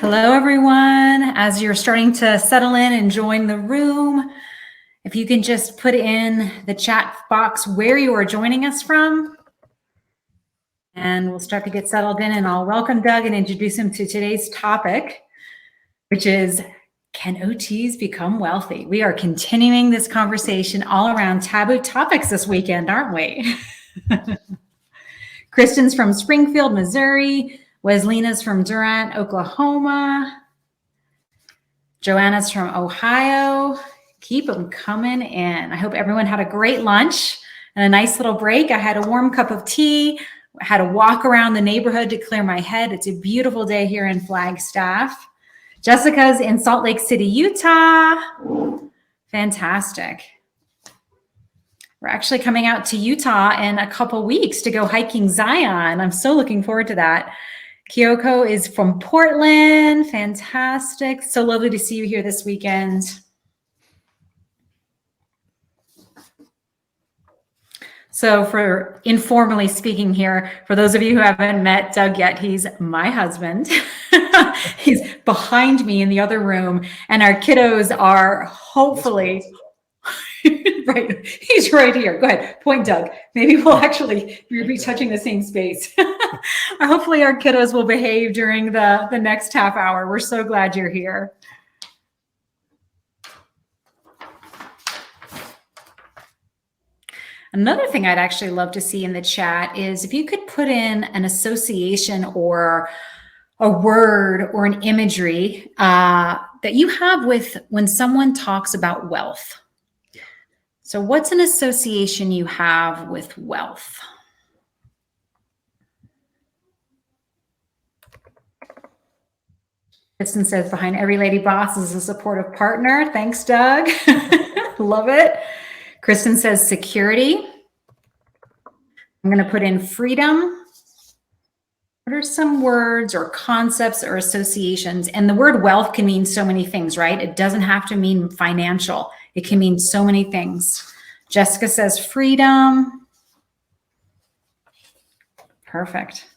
Hello, everyone. As you're starting to settle in and join the room, if you can just put in the chat box where you are joining us from, and we'll start to get settled in, and I'll welcome Doug and introduce him to today's topic, which is, can OTs become wealthy? We are continuing this conversation all around taboo topics this weekend, aren't we? Kristen's from Springfield, Missouri. Weslina's from Durant, Oklahoma. Joanna's from Ohio. Keep them coming in. I hope everyone had a great lunch and a nice little break. I had a warm cup of tea. I had a walk around the neighborhood to clear my head. It's a beautiful day here in Flagstaff. Jessica's in Salt Lake City, Utah. Fantastic. We're actually coming out to Utah in a couple weeks to go hiking Zion. I'm so looking forward to that. Kyoko is from Portland. Fantastic. So lovely to see you here this weekend. So for informally speaking here, for those of you who haven't met Doug yet, he's my husband. He's behind me in the other room, and our kiddos are hopefully... Right, he's right here. Go ahead, point, Doug. Maybe we'll actually be touching the same space. Hopefully our kiddos will behave during the next half hour. We're so glad you're here. Another thing I'd actually love to see in the chat is if you could put in an association or a word or an imagery that you have with when someone talks about wealth. So what's an association you have with wealth? Kristen says, behind every lady boss is a supportive partner. Thanks, Doug. Love it. Kristen says security. I'm going to put in freedom. What are some words or concepts or associations? And the word wealth can mean so many things, right? It doesn't have to mean financial. It can mean so many things. Jessica says freedom. Perfect.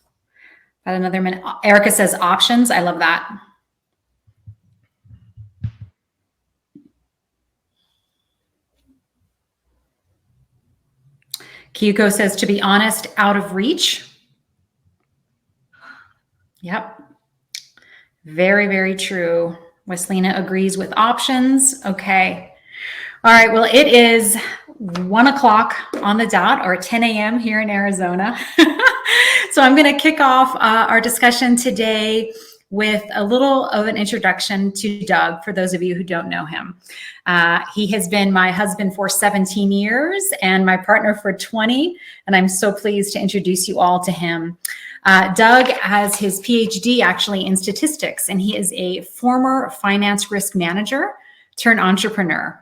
Got another minute. Erica says options. I love that. Kyuko says, to be honest, out of reach. Yep. Very, very true. Weslina agrees with options. Okay. All right. Well, it is 1 o'clock on the dot, or 10 a.m. here in Arizona. So I'm going to kick off our discussion today with a little of an introduction to Doug, for those of you who don't know him. He has been my husband for 17 years and my partner for 20, and I'm so pleased to introduce you all to him. Doug has his PhD actually in statistics, and he is a former finance risk manager turned entrepreneur.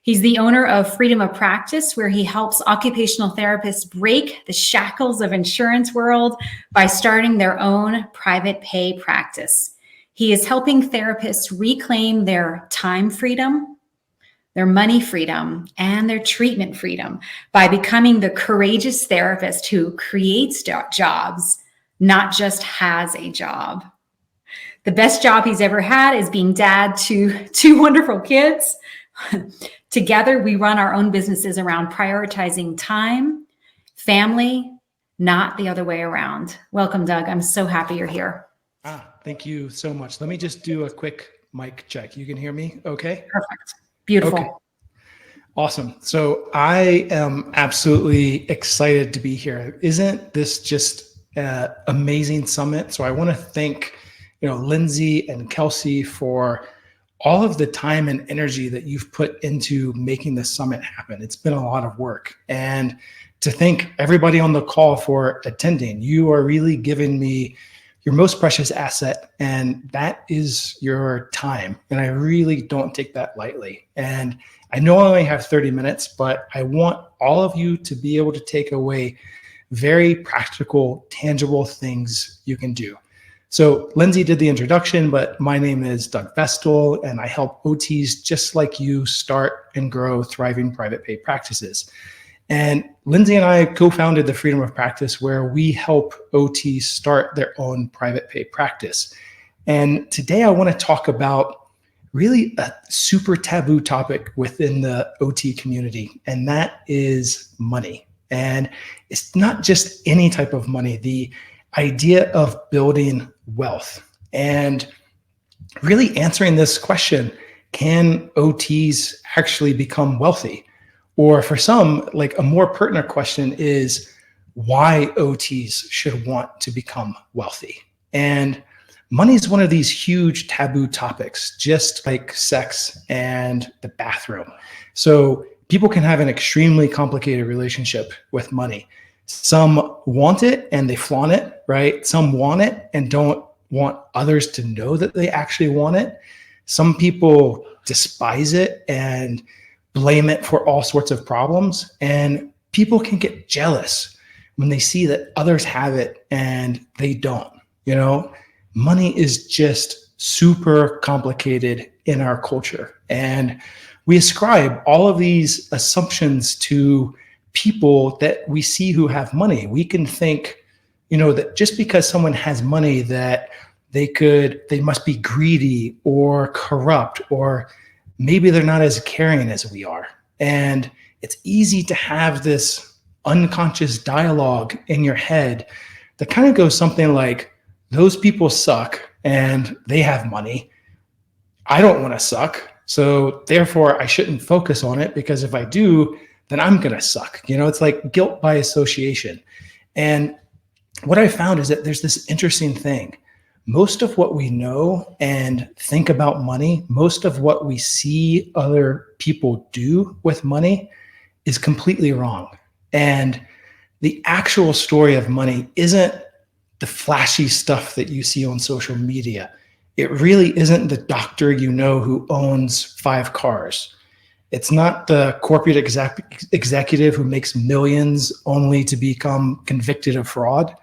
He's the owner of Freedom of Practice, where he helps occupational therapists break the shackles of insurance world by starting their own private pay practice. He is helping therapists reclaim their time freedom, their money freedom, and their treatment freedom by becoming the courageous therapist who creates jobs, not just has a job. The best job he's ever had is being dad to 2 wonderful kids. Together, we run our own businesses around prioritizing time, family, not the other way around. Welcome, Doug. I'm so happy you're here. Thank you so much. Let me just do a quick mic check. You can hear me okay? Perfect. Beautiful. Okay. Awesome. So I am absolutely excited to be here. Isn't this just an amazing summit? So I want to thank, Lindsay and Kelsey for all of the time and energy that you've put into making this summit happen. It's been a lot of work. And to thank everybody on the call for attending. You are really giving me your most precious asset, and that is your time. And I really don't take that lightly. And I know I only have 30 minutes, but I want all of you to be able to take away very practical, tangible things you can do. So Lindsay did the introduction, but my name is Doug Vestal, and I help OTs just like you start and grow thriving private pay practices. And Lindsay and I co-founded the Freedom of Practice, where we help OTs start their own private pay practice. And today I want to talk about really a super taboo topic within the OT community, and that is money. And it's not just any type of money, the idea of building wealth. And really answering this question, can OTs actually become wealthy? Or for some, like a more pertinent question is why OTs should want to become wealthy. And money is one of these huge taboo topics, just like sex and the bathroom. So people can have an extremely complicated relationship with money. Some want it and they flaunt it, right? Some want it and don't want others to know that they actually want it. Some people despise it and blame it for all sorts of problems. And people can get jealous when they see that others have it and they don't. Money is just super complicated in our culture. And we ascribe all of these assumptions to people that we see who have money. We can think, that just because someone has money that they must be greedy or corrupt, or maybe they're not as caring as we are. And it's easy to have this unconscious dialogue in your head that kind of goes something like, those people suck and they have money. I don't want to suck. So therefore I shouldn't focus on it, because if I do, then I'm going to suck. It's like guilt by association. And what I found is that there's this interesting thing. Most of what we know and think about money, most of what we see other people do with money is completely wrong. And the actual story of money isn't the flashy stuff that you see on social media. It really isn't the doctor who owns 5 cars. It's not the corporate executive who makes millions only to become convicted of fraud.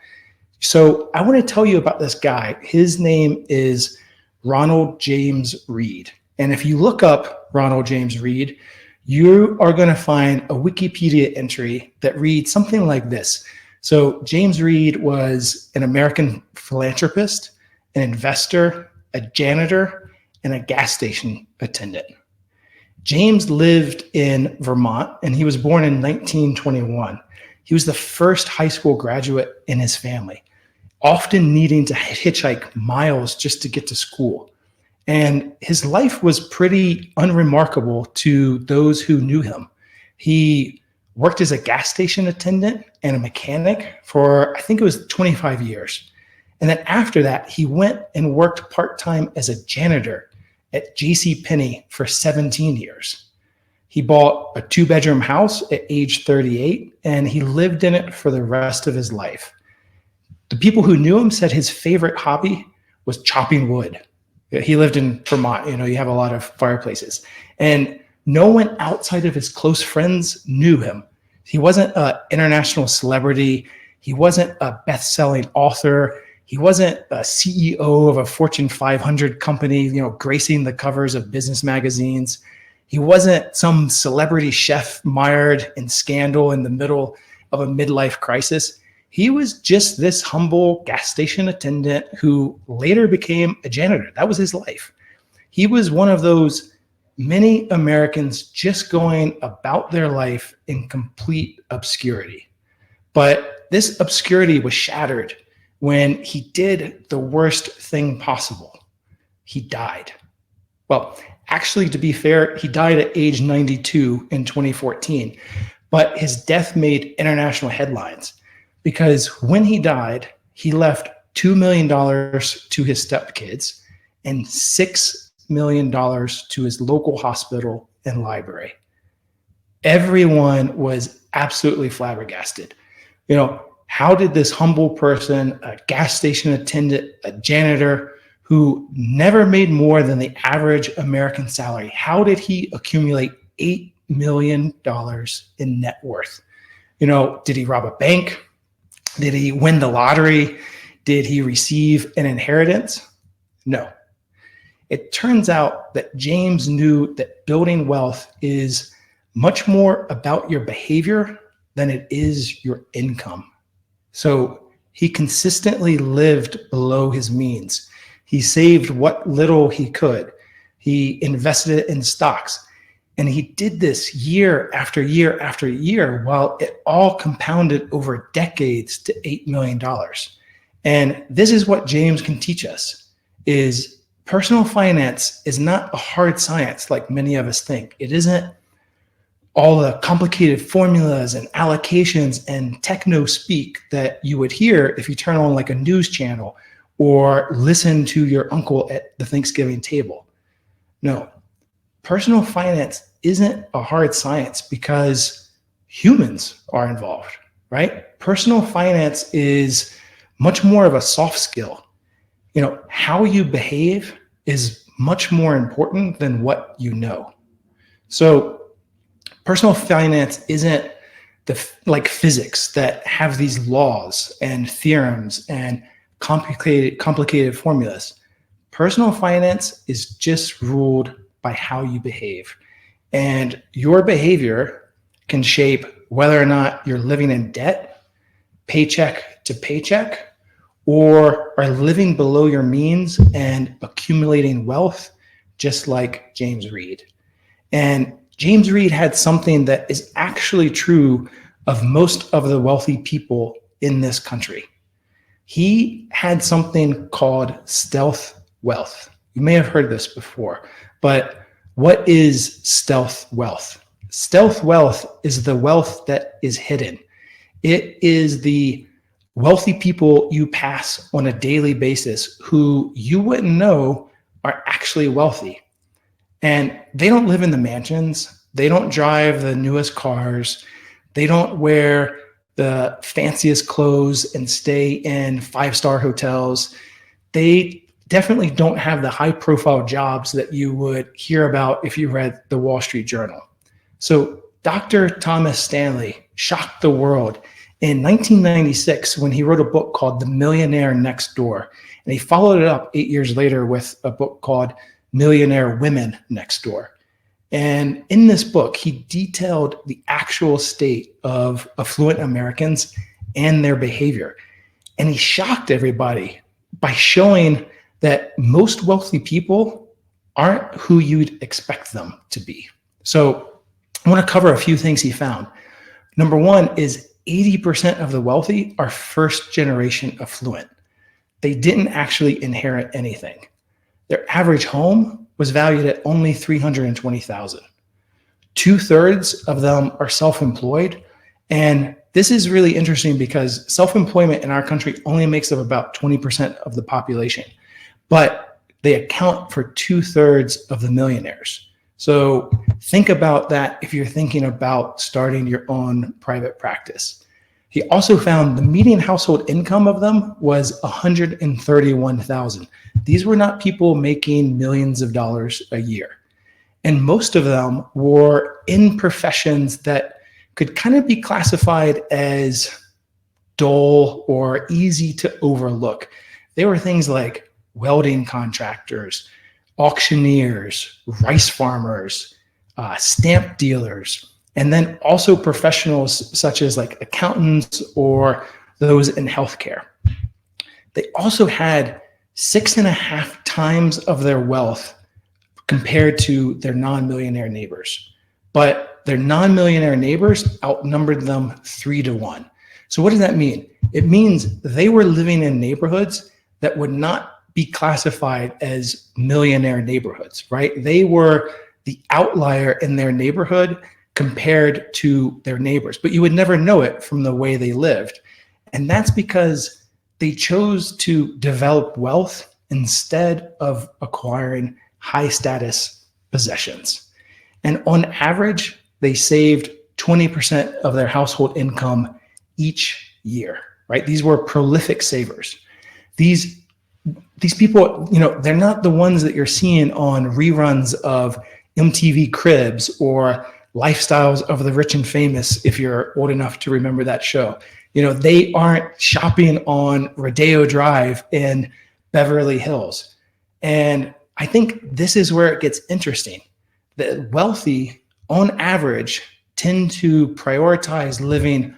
So I want to tell you about this guy. His name is Ronald James Reed. And if you look up Ronald James Reed, you are going to find a Wikipedia entry that reads something like this. So James Reed was an American philanthropist, an investor, a janitor, and a gas station attendant. James lived in Vermont, and he was born in 1921. He was the first high school graduate in his family, often needing to hitchhike miles just to get to school. And his life was pretty unremarkable to those who knew him. He worked as a gas station attendant and a mechanic for, I think it was 25 years. And then after that, he went and worked part-time as a janitor at JCPenney for 17 years. He bought a 2-bedroom house at age 38, and he lived in it for the rest of his life. The people who knew him said his favorite hobby was chopping wood. He lived in Vermont, you have a lot of fireplaces. And no one outside of his close friends knew him. He wasn't an international celebrity. He wasn't a best-selling author. He wasn't a CEO of a Fortune 500 company, gracing the covers of business magazines. He wasn't some celebrity chef mired in scandal in the middle of a midlife crisis. He was just this humble gas station attendant who later became a janitor. That was his life. He was one of those many Americans just going about their life in complete obscurity. But this obscurity was shattered when he did the worst thing possible. He died. Well, actually, to be fair, he died at age 92 in 2014, but his death made international headlines because when he died, he left $2 million to his stepkids and $6 million to his local hospital and library. Everyone was absolutely flabbergasted. How did this humble person, a gas station attendant, a janitor who never made more than the average American salary, how did he accumulate $8 million in net worth? Did he rob a bank? Did he win the lottery? Did he receive an inheritance? No. It turns out that James knew that building wealth is much more about your behavior than it is your income. So he consistently lived below his means. He saved what little he could. He invested it in stocks. And he did this year after year after year while it all compounded over decades to $8 million. And this is what James can teach us is personal finance is not a hard science like many of us think. It isn't all the complicated formulas and allocations and techno speak that you would hear if you turn on like a news channel or listen to your uncle at the Thanksgiving table. No, personal finance isn't a hard science because humans are involved, right? Personal finance is much more of a soft skill. How you behave is much more important than what you know. So personal finance isn't like physics that have these laws and theorems and complicated formulas. Personal finance is just ruled by how you behave. And your behavior can shape whether or not you're living in debt, paycheck to paycheck, or are living below your means and accumulating wealth, just like James Reed. And James Reed had something that is actually true of most of the wealthy people in this country. He had something called stealth wealth. You may have heard this before, but what is stealth wealth? Stealth wealth is the wealth that is hidden. It is the wealthy people you pass on a daily basis who you wouldn't know are actually wealthy. And they don't live in the mansions. They don't drive the newest cars. They don't wear the fanciest clothes and stay in 5-star hotels. They definitely don't have the high-profile jobs that you would hear about if you read the Wall Street Journal. So Dr. Thomas Stanley shocked the world in 1996 when he wrote a book called The Millionaire Next Door. And he followed it up 8 years later with a book called Millionaire Women Next Door. And in this book, he detailed the actual state of affluent Americans and their behavior. And he shocked everybody by showing that most wealthy people aren't who you'd expect them to be. So I want to cover a few things he found. Number one is 80% of the wealthy are first generation affluent. They didn't actually inherit anything. Their average home was valued at only $320,000. 2/3 of them are self-employed. And this is really interesting because self-employment in our country only makes up about 20% of the population, but they account for 2/3 of the millionaires. So think about that if you're thinking about starting your own private practice. He also found the median household income of them was $131,000. These were not people making millions of dollars a year. And most of them were in professions that could kind of be classified as dull or easy to overlook. They were things like welding contractors, auctioneers, rice farmers, stamp dealers, and then also professionals such as like accountants or those in healthcare. They also had 6.5 times of their wealth compared to their non-millionaire neighbors. But their non-millionaire neighbors outnumbered them 3-1. So what does that mean? It means they were living in neighborhoods that would not be classified as millionaire neighborhoods, right? They were the outlier in their neighborhood compared to their neighbors, but you would never know it from the way they lived. And that's because they chose to develop wealth instead of acquiring high status possessions. And on average, they saved 20% of their household income each year, right? These were prolific savers. These people, they're not the ones that you're seeing on reruns of MTV Cribs or Lifestyles of the Rich and Famous, if you're old enough to remember that show. They aren't shopping on Rodeo Drive in Beverly Hills. And I think this is where it gets interesting. The wealthy, on average, tend to prioritize living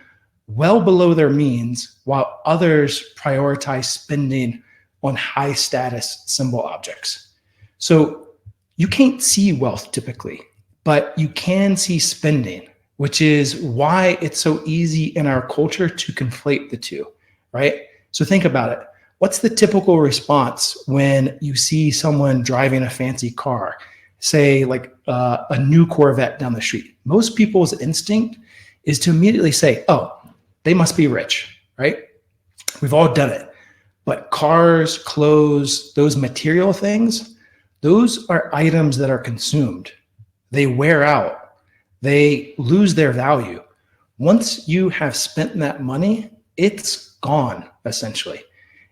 well below their means, while others prioritize spending on high status symbol objects. So you can't see wealth typically, but you can see spending, which is why it's so easy in our culture to conflate the two, right? So think about it. What's the typical response when you see someone driving a fancy car, say like a new Corvette down the street? Most people's instinct is to immediately say, oh, they must be rich, right? We've all done it. But cars, clothes, those material things, those are items that are consumed. They wear out. They lose their value. Once you have spent that money, it's gone, essentially.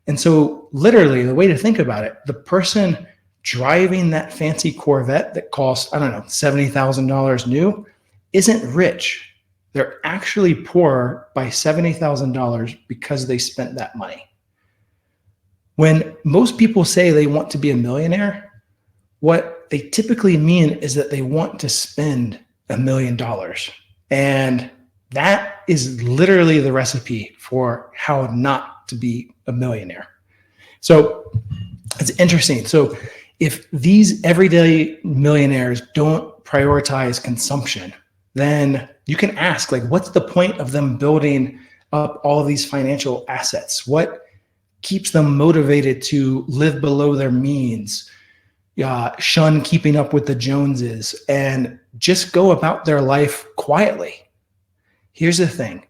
And so literally the way to think about it, the person driving that fancy Corvette that costs, I don't know, $70,000 new isn't rich. They're actually poor by $70,000 because they spent that money. When most people say they want to be a millionaire, what they typically mean is that they want to spend $1 million. And that is literally the recipe for how not to be a millionaire. So it's interesting. So if these everyday millionaires don't prioritize consumption, then you can ask, like, what's the point of them building up all of these financial assets? What keeps them motivated to live below their means, shun keeping up with the Joneses, and just go about their life quietly? Here's the thing.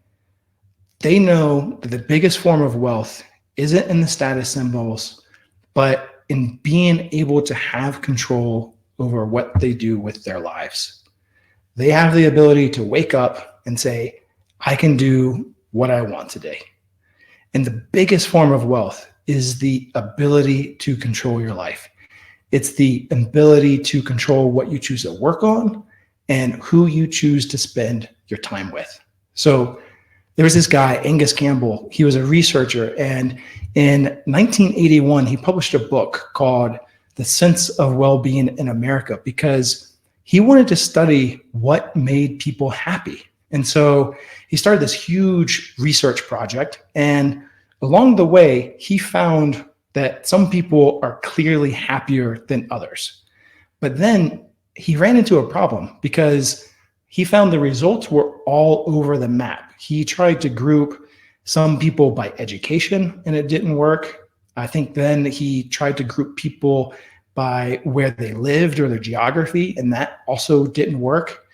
They know that the biggest form of wealth isn't in the status symbols, but in being able to have control over what they do with their lives. They have the ability to wake up and say, I can do what I want today. And the biggest form of wealth is the ability to control your life. It's the ability to control what you choose to work on and who you choose to spend your time with. So there was this guy, Angus Campbell. He was a researcher, and in 1981, he published a book called The Sense of Well-Being in America, because he wanted to study what made people happy. And so he started this huge research project, and along the way, he found that some people are clearly happier than others. But then he ran into a problem because he found the results were all over the map. He tried to group some people by education, and it didn't work. I think then he tried to group people by where they lived or their geography, and that also didn't work.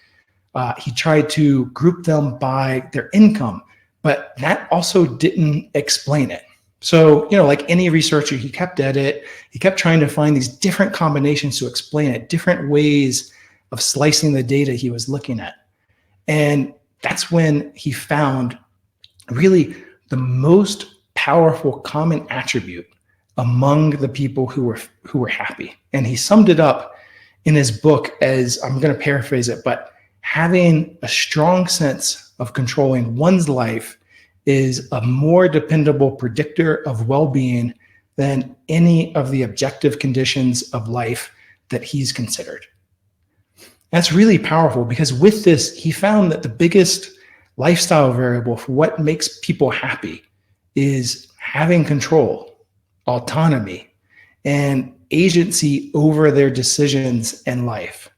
He tried to group them by their income, but that also didn't explain it. So, like any researcher, he kept at it. He kept trying to find these different combinations to explain it, different ways of slicing the data he was looking at. And that's when he found really the most powerful common attribute among the people who were happy. And he summed it up in his book as, I'm going to paraphrase it, but having a strong sense of controlling one's life is a more dependable predictor of well-being than any of the objective conditions of life that he's considered. That's really powerful, because with this, he found that the biggest lifestyle variable for what makes people happy is having control, autonomy, and agency over their decisions in life.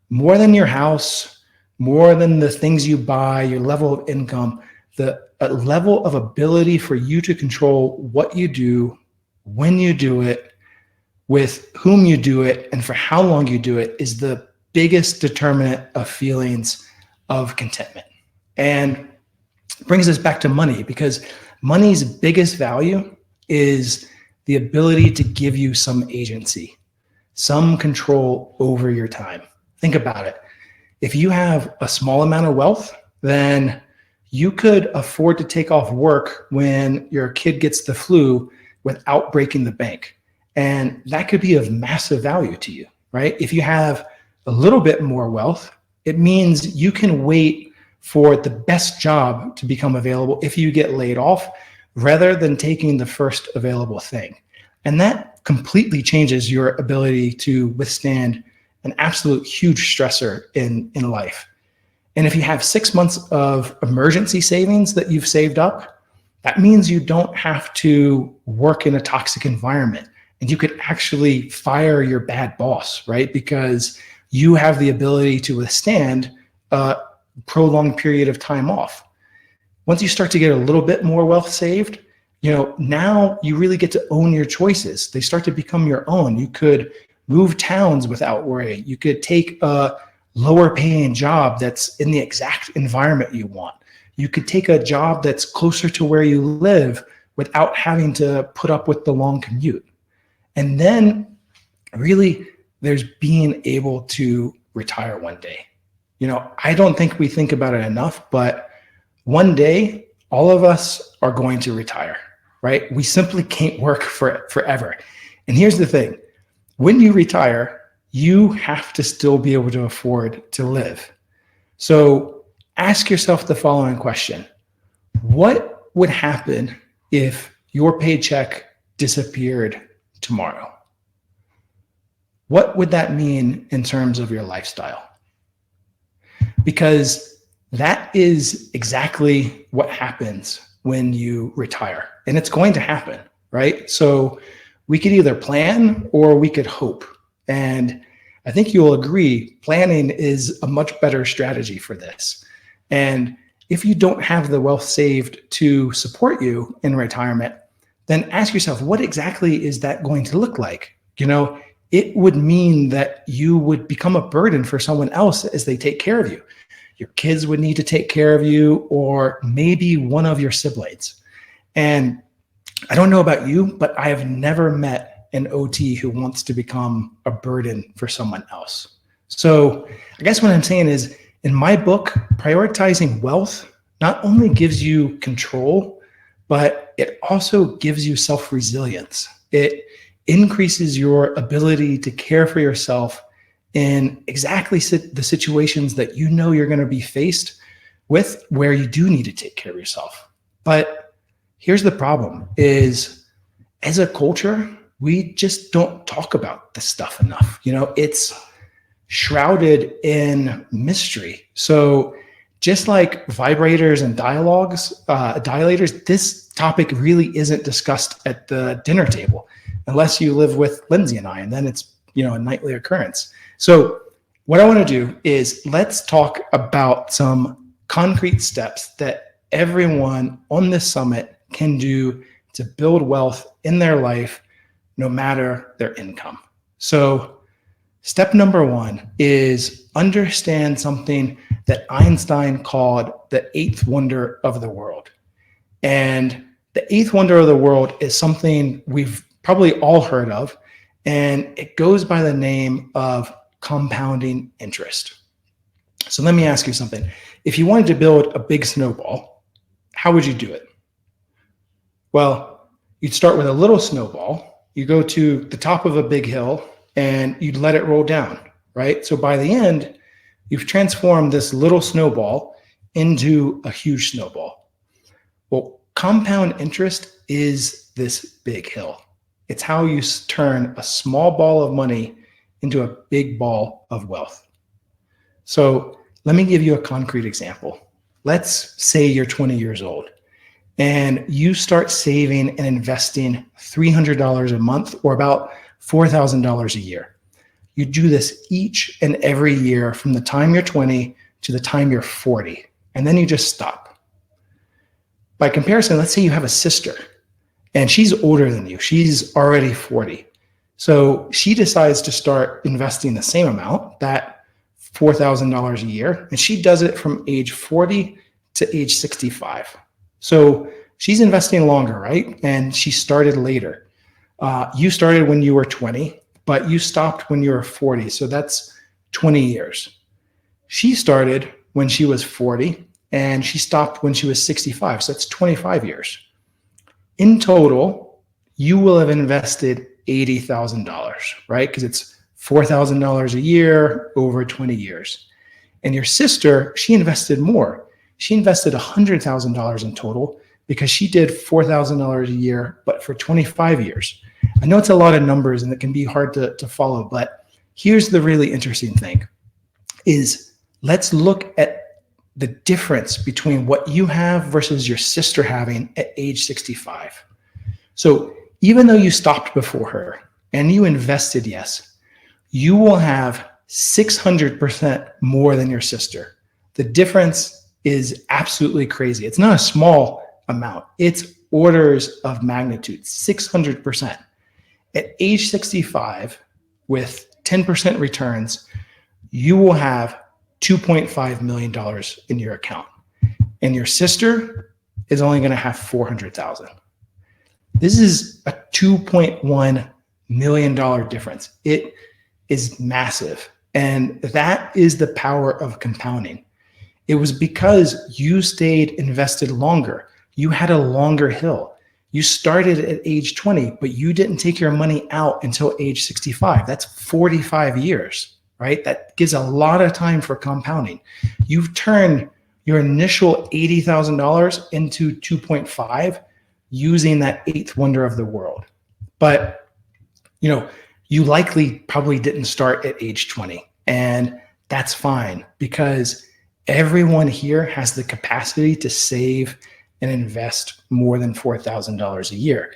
More than your house, more than the things you buy, your level of income, the level of ability for you to control what you do, when you do it, with whom you do it, and for how long you do it is the biggest determinant of feelings of contentment. And brings us back to money, because money's biggest value is the ability to give you some agency, some control over your time. Think about it. If you have a small amount of wealth, then you could afford to take off work when your kid gets the flu without breaking the bank. And that could be of massive value to you, right? If you have a little bit more wealth, it means you can wait for the best job to become available if you get laid off, rather than taking the first available thing. And that completely changes your ability to withstand an absolute huge stressor in life. And if you have 6 months of emergency savings that you've saved up, That means you don't have to work in a toxic environment, and you could actually fire your bad boss, right? Because you have the ability to withstand a prolonged period of time off. Once you start to get a little bit more wealth saved, now you really get to own your choices. They start to become your own. You could move towns without worrying. You could take a lower paying job that's in the exact environment you want. You could take a job that's closer to where you live without having to put up with the long commute. And then really there's being able to retire one day. I don't think we think about it enough, but one day all of us are going to retire, right? We simply can't work forever. And here's the thing. When you retire, you have to still be able to afford to live. So ask yourself the following question. What would happen if your paycheck disappeared tomorrow? What would that mean in terms of your lifestyle? Because that is exactly what happens when you retire. And it's going to happen, right? So we could either plan or we could hope. And I think you'll agree, planning is a much better strategy for this. And if you don't have the wealth saved to support you in retirement, then ask yourself, what exactly is that going to look like? It would mean that you would become a burden for someone else as they take care of you. Your kids would need to take care of you, or maybe one of your siblings. And I don't know about you, but I have never met an OT who wants to become a burden for someone else. So I guess what I'm saying is, in my book, prioritizing wealth not only gives you control, but it also gives you self-resilience. It increases your ability to care for yourself in exactly the situations that you're going to be faced with, where you do need to take care of yourself. But here's the problem is, as a culture, we just don't talk about this stuff enough. It's shrouded in mystery. So just like vibrators and dilators, this topic really isn't discussed at the dinner table, unless you live with Lindsay and I, and then it's a nightly occurrence. So what I want to do is let's talk about some concrete steps that everyone on this summit can do to build wealth in their life, no matter their income. So step number one is understand something that Einstein called the eighth wonder of the world. And the eighth wonder of the world is something we've probably all heard of, and it goes by the name of compounding interest. So let me ask you something. If you wanted to build a big snowball, how would you do it? Well, you'd start with a little snowball. You go to the top of a big hill and you'd let it roll down, right? So by the end, you've transformed this little snowball into a huge snowball. Well, compound interest is this big hill. It's how you turn a small ball of money into a big ball of wealth. So let me give you a concrete example. Let's say you're 20 years old and you start saving and investing $300 a month, or about $4,000 a year. You do this each and every year from the time you're 20 to the time you're 40, and then you just stop. By comparison, let's say you have a sister and she's older than you. She's already 40. So she decides to start investing the same amount, that $4,000 a year, and she does it from age 40 to age 65. So she's investing longer, right? And she started later. You started when you were 20, but you stopped when you were 40. So that's 20 years. She started when she was 40 and she stopped when she was 65. So that's 25 years. In total, you will have invested $80,000, right? Because it's $4,000 a year over 20 years. And your sister, she invested more. She invested $100,000 in total because she did $4,000 a year, but for 25 years. I know it's a lot of numbers and it can be hard to follow, but here's the really interesting thing is let's look at the difference between what you have versus your sister having at age 65. So even though you stopped before her and you invested, yes, you will have 600% more than your sister. The difference is absolutely crazy. It's not a small amount. It's orders of magnitude, 600%. At age 65, with 10% returns, you will have $2.5 million in your account. And your sister is only going to have $400,000. This is a $2.1 million difference. It is massive. And that is the power of compounding. It was because you stayed invested longer. You had a longer hill. You started at age 20, but you didn't take your money out until age 65. That's 45 years, right? That gives a lot of time for compounding. You've turned your initial $80,000 into 2.5 using that eighth wonder of the world. But, you likely probably didn't start at age 20, and that's fine because everyone here has the capacity to save and invest more than $4,000 a year,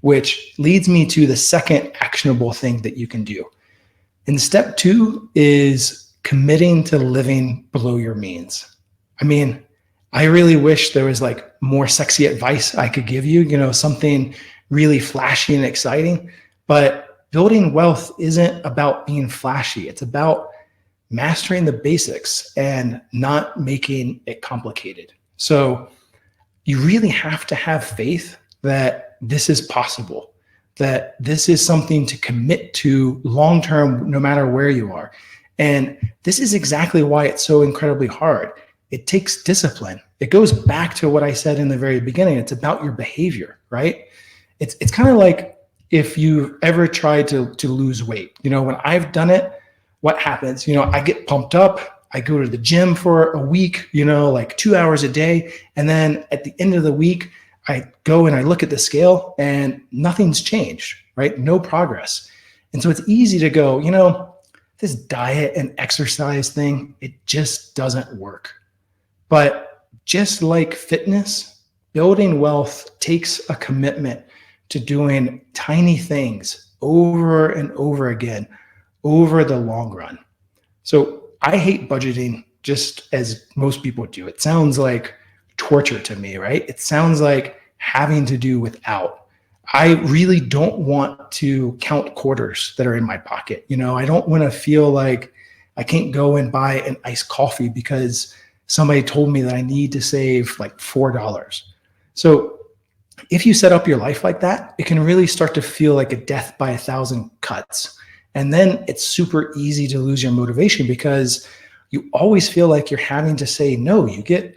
which leads me to the second actionable thing that you can do. And step 2 is committing to living below your means. I mean, I really wish there was like more sexy advice I could give you, something really flashy and exciting, but building wealth isn't about being flashy. It's about mastering the basics and not making it complicated. So you really have to have faith that this is possible, that this is something to commit to long-term, no matter where you are. And this is exactly why it's so incredibly hard. It takes discipline. It goes back to what I said in the very beginning. It's about your behavior, right? It's kind of like if you've ever tried to lose weight. When I've done it, what happens? I get pumped up. I go to the gym for a week, like 2 hours a day. And then at the end of the week, I go and I look at the scale and nothing's changed, right? No progress. And so it's easy to go, this diet and exercise thing, it just doesn't work. But just like fitness, building wealth takes a commitment to doing tiny things over and over again over the long run. So I hate budgeting just as most people do. It sounds like torture to me, right? It sounds like having to do without. I really don't want to count quarters that are in my pocket. I don't want to feel like I can't go and buy an iced coffee because somebody told me that I need to save like $4. So if you set up your life like that, it can really start to feel like a death by 1,000 cuts. And then it's super easy to lose your motivation because you always feel like you're having to say no. You get,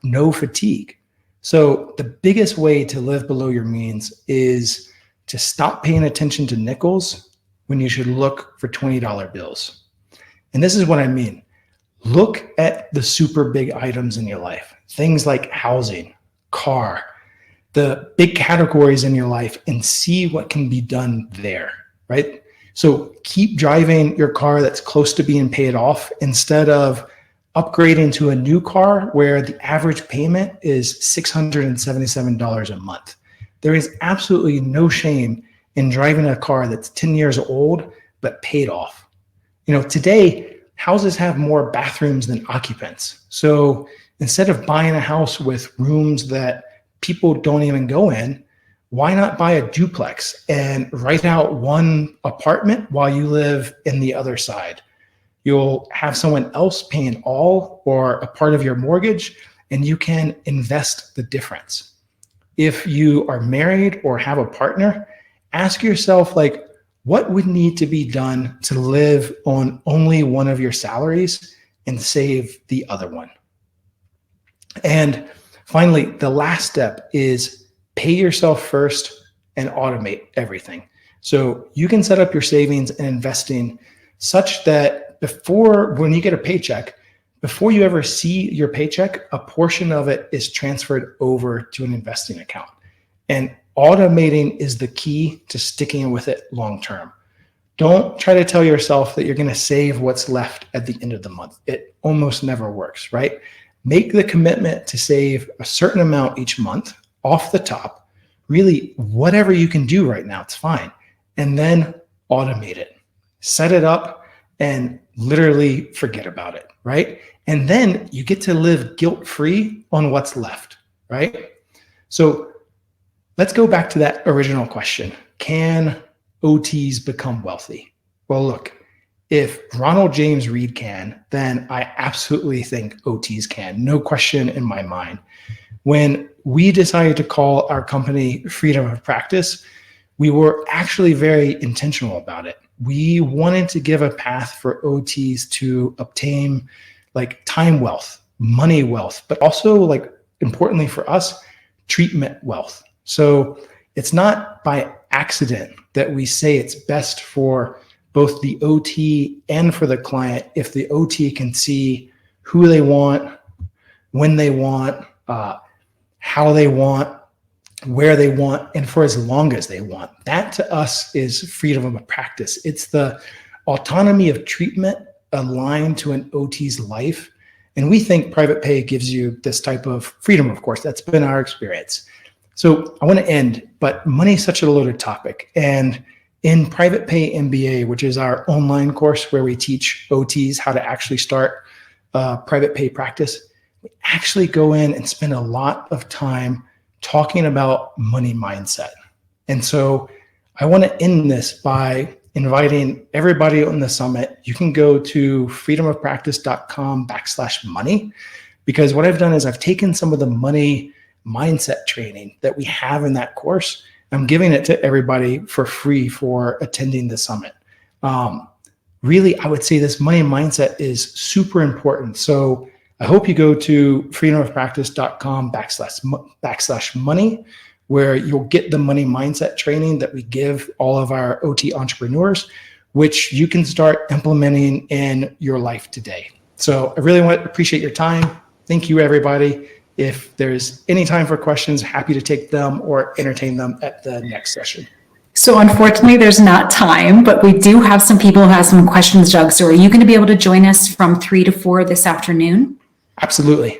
no fatigue. So the biggest way to live below your means is to stop paying attention to nickels when you should look for $20 bills. And this is what I mean. Look at the super big items in your life, things like housing, car, the big categories in your life, and see what can be done there, right? So keep driving your car that's close to being paid off instead of upgrading to a new car where the average payment is $677 a month. There is absolutely no shame in driving a car that's 10 years old but paid off. Today, houses have more bathrooms than occupants. So instead of buying a house with rooms that people don't even go in, why not buy a duplex and write out one apartment while you live in the other side? You'll have someone else paying all or a part of your mortgage, and you can invest the difference. If you are married or have a partner, ask yourself, what would need to be done to live on only one of your salaries and save the other one? And finally, the last step is pay yourself first and automate everything. So you can set up your savings and investing such that when you get a paycheck, before you ever see your paycheck, a portion of it is transferred over to an investing account. And automating is the key to sticking with it long term. Don't try to tell yourself that you're going to save what's left at the end of the month. It almost never works, right? make the commitment to save a certain amount each month off the top. Really, whatever you can do right now, it's fine. And then automate it, set it up, and literally forget about it, right? And then you get to live guilt-free on what's left, right? So let's go back to that original question. Can OTs become wealthy? Well, look, if Ronald James Reed can, then I absolutely think OTs can. No question in my mind. When we decided to call our company Freedom of Practice, we were actually very intentional about it. We wanted to give a path for OTs to obtain like time wealth, money wealth, but also like importantly for us, treatment wealth. So it's not by accident that we say it's best for both the OT and for the client if the OT can see who they want, when they want, how they want, where they want, and for as long as they want. That to us is freedom of practice. It's the autonomy of treatment aligned to an OT's life. And we think private pay gives you this type of freedom, of course. That's been our experience. So I want to end, but money is such a loaded topic. And in Private Pay MBA, which is our online course where we teach OTs how to actually start private pay practice, we actually go in and spend a lot of time talking about money mindset. And so I want to end this by inviting everybody on the summit. You can go to freedomofpractice.com/money, because what I've done is I've taken some of the money mindset training that we have in that course. I'm giving it to everybody for free for attending the summit. Really, I would say this money mindset is super important. So I hope you go to freedomofpractice.com/money, where you'll get the money mindset training that we give all of our OT entrepreneurs, which you can start implementing in your life today. So I really appreciate your time. Thank you, everybody. If there's any time for questions, happy to take them or entertain them at the next session. So unfortunately, there's not time, but we do have some people who have some questions, Doug. So are you going to be able to join us from 3 to 4 this afternoon? Absolutely.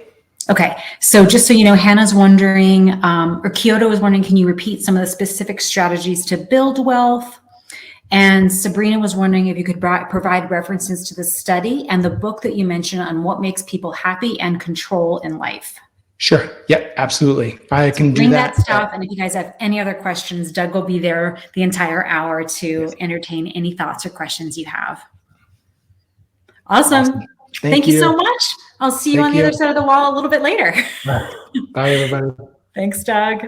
Okay. So just so you know, Hannah's wondering, or Kyoto is wondering, can you repeat some of the specific strategies to build wealth? And Sabrina was wondering if you could provide references to the study and the book that you mentioned on what makes people happy and control in life. Sure. Yep. Absolutely. I can do Bring that stuff. And if you guys have any other questions, Doug will be there the entire hour to entertain any thoughts or questions you have. Awesome. Thank you so much. I'll see you on the other side of the wall a little bit later. Bye, everybody. Thanks, Doug.